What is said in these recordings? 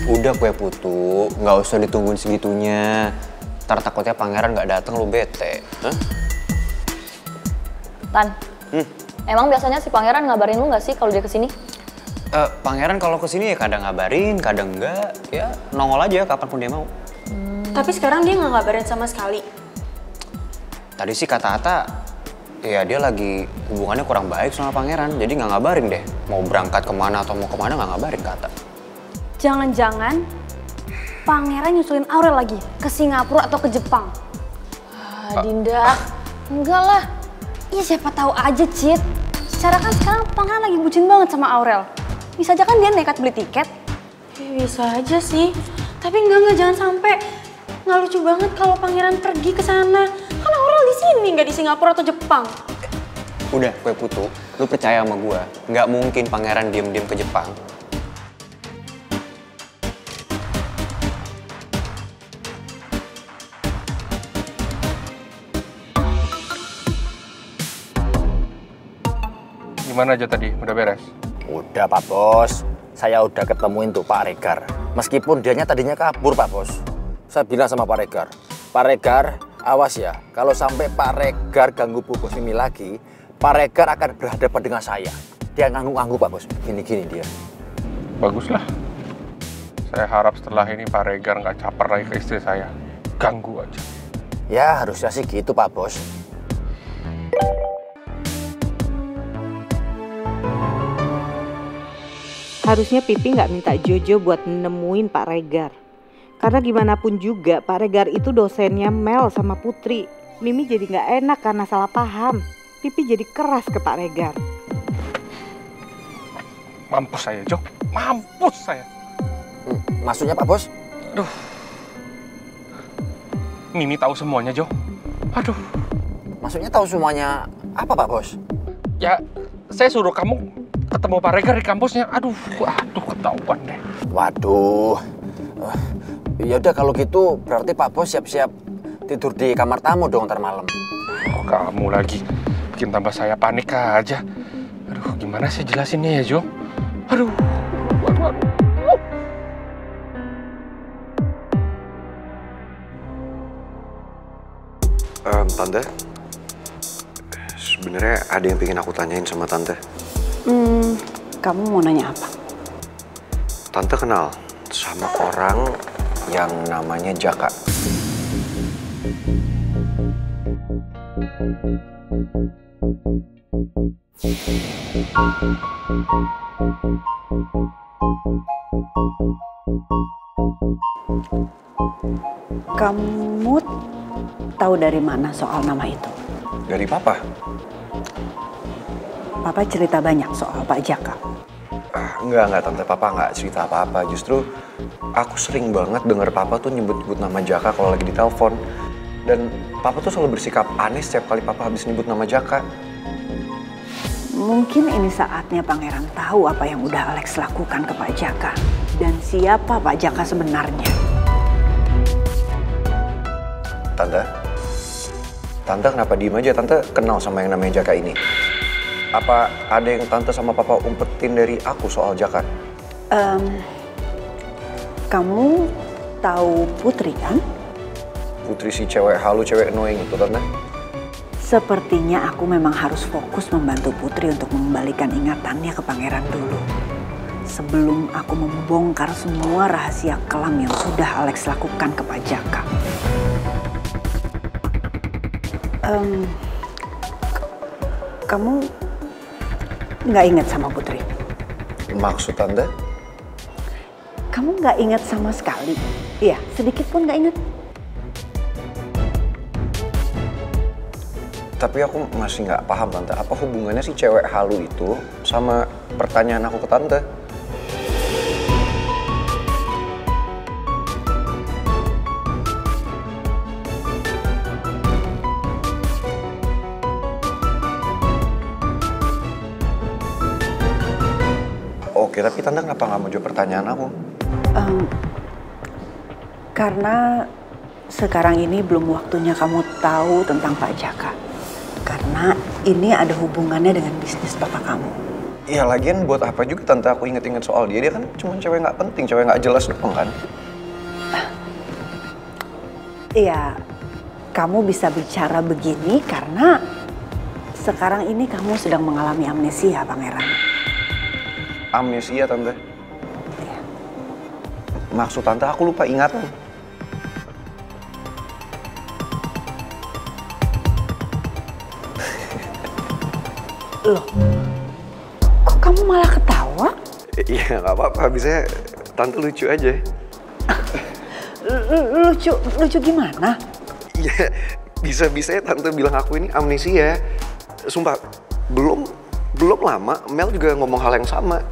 Udah kue putu, nggak usah ditungguin segitunya. Ntar takutnya pangeran nggak dateng lo bete. Hah? Tan, emang biasanya si pangeran ngabarin lu nggak sih kalau dia kesini? Pangeran kalau kesini ya kadang ngabarin, kadang enggak. Ya nongol aja kapanpun dia mau. Tapi sekarang dia nggak ngabarin sama sekali. Tadi sih kata Ata, ya dia lagi hubungannya kurang baik sama pangeran. Jadi nggak ngabarin deh. Mau berangkat kemana atau mau kemana nggak ngabarin kata. Jangan-jangan pangeran nyusulin Aurel lagi ke Singapura atau ke Jepang. Dinda, enggak lah. Iya siapa tahu aja, Cid. Secara kan sekarang pangeran lagi bucin banget sama Aurel. Bisa aja kan dia nekat beli tiket. Bisa aja sih. Tapi enggak jangan sampai. Nggak lucu banget kalau pangeran pergi ke sana. Kan Aurel di sini, nggak di Singapura atau Jepang. Udah kue putu, lu percaya sama gua. Nggak mungkin pangeran diem-diem ke Jepang. Gimana aja tadi? Udah beres? Udah Pak Bos, saya udah ketemuin tuh Pak Regar. Meskipun dianya tadinya kabur Pak Bos. Saya bilang sama Pak Regar, awas ya, kalau sampai Pak Regar ganggu Bu Bos Mimi lagi, Pak Regar akan berhadapan dengan saya. Dia ngangguk-ngangguk Pak Bos, gini-gini dia. Baguslah. Saya harap setelah ini Pak Regar nggak caper lagi ke istri saya. Ganggu aja. Ya harusnya sih gitu Pak Bos. Harusnya Pipi nggak minta Jojo buat nemuin Pak Regar. Karena gimana pun juga Pak Regar itu dosennya Mel sama Putri. Mimi jadi nggak enak karena salah paham. Pipi jadi keras ke Pak Regar. Mampus saya, Jo. Mampus saya. Maksudnya Pak Bos? Aduh. Mimi tahu semuanya, Jo. Aduh. Maksudnya tahu semuanya apa Pak Bos? Ya, saya suruh kamu ketemu Pak Regar di kampusnya. Aduh, ketahuan deh. Waduh. Ya udah kalau gitu berarti Pak Bos siap-siap tidur di kamar tamu dong ntar malam. Oh, kamu lagi bikin tambah saya panik aja. Aduh, gimana sih jelasinnya ya, Jo? Aduh. Tante, sebenarnya ada yang pengen aku tanyain sama Tante. Kamu mau nanya apa? Tante kenal sama orang yang namanya Jaka. Kamu tahu dari mana soal nama itu? Dari Papa? Papa cerita banyak soal Pak Jaka. Enggak Tante, Papa nggak cerita apa-apa. Justru aku sering banget denger Papa tuh nyebut-nyebut nama Jaka kalau lagi ditelepon. Dan Papa tuh selalu bersikap aneh setiap kali Papa habis nyebut nama Jaka. Mungkin ini saatnya Pangeran tahu apa yang udah Alex lakukan ke Pak Jaka. Dan siapa Pak Jaka sebenarnya. Tante kenapa diem aja? Tante kenal sama yang namanya Jaka ini. Apa ada yang Tante sama Papa umpetin dari aku soal Jaka? Kamu tahu Putri kan? Putri si cewek halu, cewek annoying itu Tante. Sepertinya aku memang harus fokus membantu Putri untuk mengembalikan ingatannya ke Pangeran dulu. Sebelum aku membongkar semua rahasia kelam yang sudah Alex lakukan ke Pak Jaka. Kamu nggak ingat sama Putri? Maksud Tante? Kamu nggak ingat sama sekali? Iya, sedikit pun nggak ingat? Tapi aku masih nggak paham Tante, apa hubungannya si cewek halu itu sama pertanyaan aku ke Tante? Oke, tapi Tante kenapa nggak mau jawab pertanyaan aku? Karena sekarang ini belum waktunya kamu tahu tentang Pak Jaka. Karena ini ada hubungannya dengan bisnis papa kamu. Ya lagian buat apa juga tante aku inget-inget soal dia. Dia kan cuma cewek nggak penting, cewek nggak jelas doang kan. Iya, kamu bisa bicara begini karena sekarang ini kamu sedang mengalami amnesia, Pangeran. Amnesia tante? Maksud tante aku lupa ingatan. Loh, kok kamu malah ketawa? Iya nggak apa-apa, bisa tante lucu aja. Lucu gimana? Iya, bisa-bisa tante bilang aku ini amnesia. Sumpah, belum lama Mel juga ngomong hal yang sama.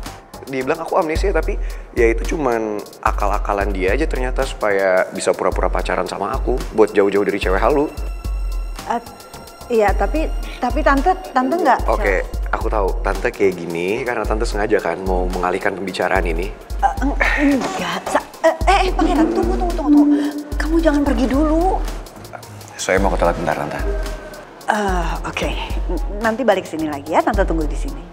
Dia bilang aku amnesia, tapi ya itu cuman akal-akalan dia aja ternyata supaya bisa pura-pura pacaran sama aku buat jauh-jauh dari cewek halu. Iya, tapi tante nggak. Oke, aku tahu tante kayak gini karena tante sengaja kan mau mengalihkan pembicaraan ini. Enggak. Pangeran, tunggu. Kamu jangan pergi dulu. Saya mau ke toilet bentar tante. Oke. Nanti balik sini lagi ya, tante tunggu di sini.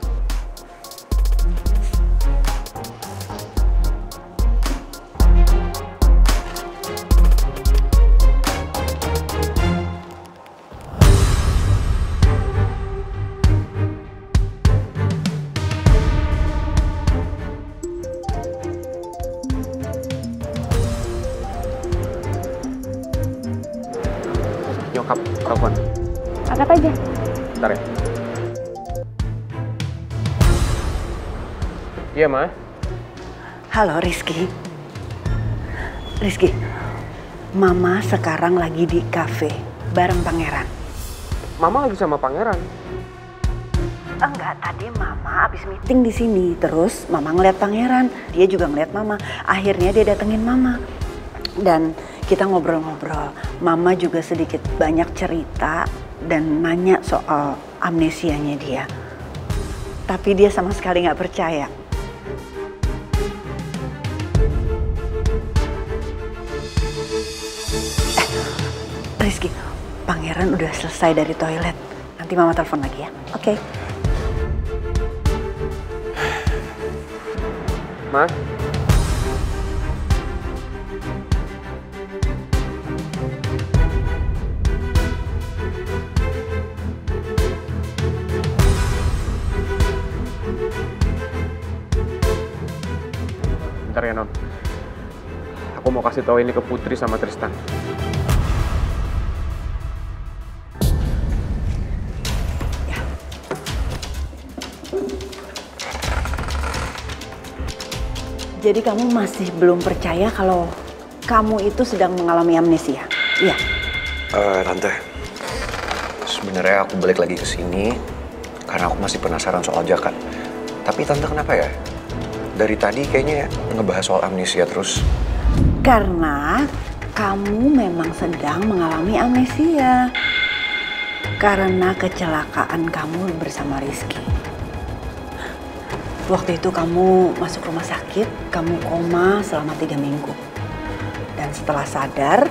Nyokap, telepon. Angkat aja. Bentar ya. Iya, Ma. Halo, Rizky. Mama sekarang lagi di kafe bareng Pangeran. Mama lagi sama Pangeran. Enggak, tadi Mama habis meeting di sini. Terus Mama ngeliat Pangeran, dia juga ngeliat Mama. Akhirnya dia datengin Mama. Dan kita ngobrol-ngobrol. Mama juga sedikit banyak cerita dan nanya soal amnesianya dia. Tapi dia sama sekali nggak percaya. Rizky, Pangeran udah selesai dari toilet. Nanti Mama telepon lagi ya. Oke. Ma. Bentar ya, Non. Aku mau kasih tahu ini ke Putri sama Tristan. Jadi kamu masih belum percaya kalau kamu itu sedang mengalami amnesia? Iya. Tante, sebenarnya aku balik lagi ke sini karena aku masih penasaran soal Jaka. Tapi tante kenapa ya? Dari tadi kayaknya ngebahas soal amnesia terus. Karena kamu memang sedang mengalami amnesia. Karena kecelakaan kamu bersama Rizky. Waktu itu kamu masuk rumah sakit, kamu koma selama 3 minggu. Dan setelah sadar,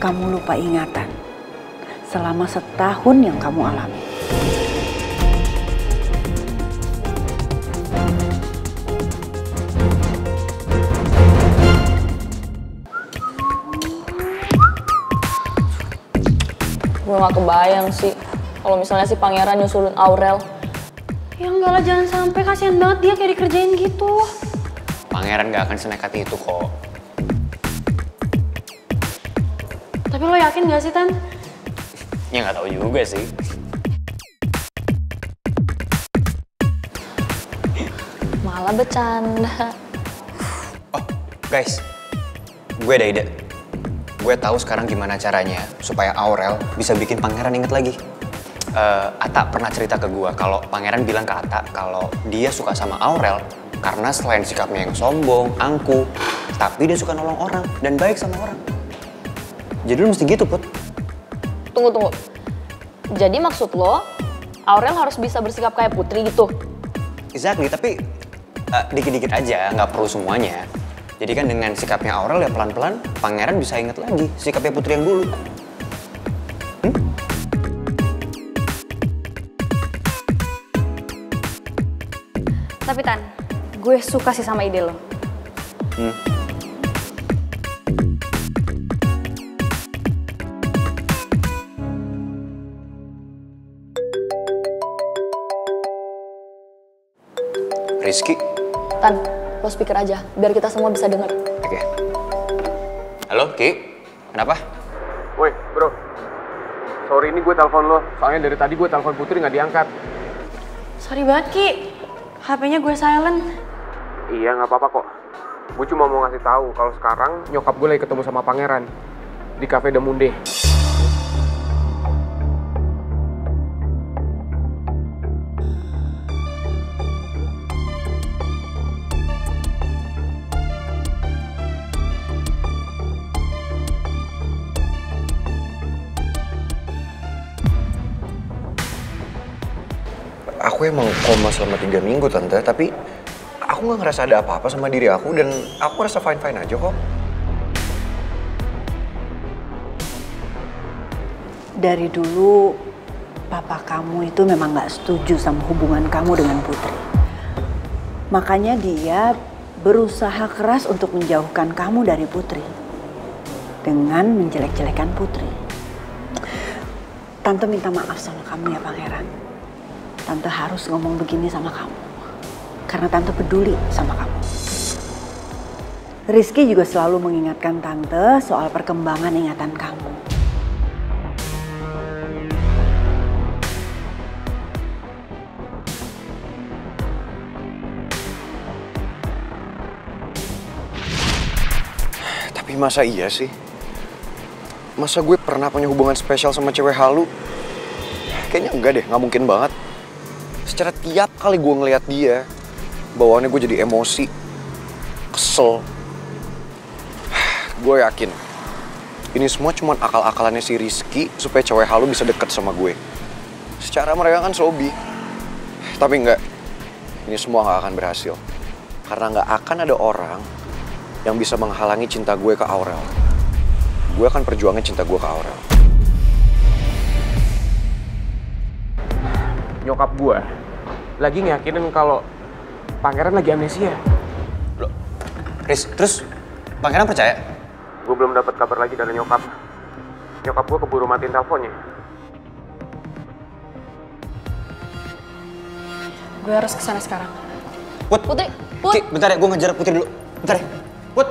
kamu lupa ingatan selama setahun yang kamu alami. Gue gak kebayang sih kalau misalnya si Pangeran nyusulin Aurel. Ya enggak lah, jangan sampai, kasihan banget dia kayak dikerjain gitu. Pangeran gak akan senekat itu kok. Tapi lo yakin gak sih, Tan? Ya nggak tahu juga sih. Malah bercanda. Oh, guys. Gue ada ide. Gue tahu sekarang gimana caranya supaya Aurel bisa bikin Pangeran inget lagi. Atta pernah cerita ke gue kalau Pangeran bilang ke Atta kalau dia suka sama Aurel karena selain sikapnya yang sombong, angkuh, tapi dia suka nolong orang dan baik sama orang. Jadi lu mesti gitu, Put. Tunggu. Jadi maksud lo, Aurel harus bisa bersikap kayak Putri gitu? Exactly, tapi dikit-dikit aja, nggak perlu semuanya. Jadi kan dengan sikapnya Aurel ya pelan-pelan Pangeran bisa inget lagi sikapnya Putri yang dulu. Tapi Tan, gue suka sih sama ide lo. Rizky? Tan, lo speaker aja, biar kita semua bisa denger. Oke. Halo, Ki? Kenapa? Woi, bro. Sorry ini gue telepon lo. Soalnya dari tadi gue telepon Putri nggak diangkat. Sorry banget Ki, HP-nya gue silent. Iya, nggak apa-apa kok. Gue cuma mau ngasih tahu kalau sekarang nyokap gue lagi ketemu sama pangeran di Cafe The Monde. Aku emang koma selama 3 minggu tante, tapi aku nggak ngerasa ada apa-apa sama diri aku dan aku ngerasa fine-fine aja kok. Dari dulu papa kamu itu memang gak setuju sama hubungan kamu dengan Putri. Makanya dia berusaha keras untuk menjauhkan kamu dari Putri dengan menjelek-jelekan Putri. Tante minta maaf sama kamu ya Pangeran. Tante harus ngomong begini sama kamu karena Tante peduli sama kamu. Rizky juga selalu mengingatkan Tante soal perkembangan ingatan kamu. Tapi masa iya sih? Masa gue pernah punya hubungan spesial sama cewek halu? Kayaknya enggak deh, nggak mungkin banget. Secara tiap kali gue ngeliat dia, bawaannya gue jadi emosi, kesel. Gue yakin, ini semua cuma akal-akalannya si Rizky supaya cewek halu bisa deket sama gue. Secara mereka kan sobi. Tapi enggak, ini semua nggak akan berhasil. Karena nggak akan ada orang yang bisa menghalangi cinta gue ke Aurel. Gue akan perjuangin cinta gue ke Aurel. Nyokap gue lagi ngeyakinin kalau pangeran lagi amnesia. Loh, Riz, terus pangeran percaya? Gue belum dapat kabar lagi dari nyokap. Nyokap gue keburu matiin teleponnya. Gue harus kesana sekarang. Put, Putri, Ki, bentar ya, gue ngejar Putri dulu. Bentar ya. Put.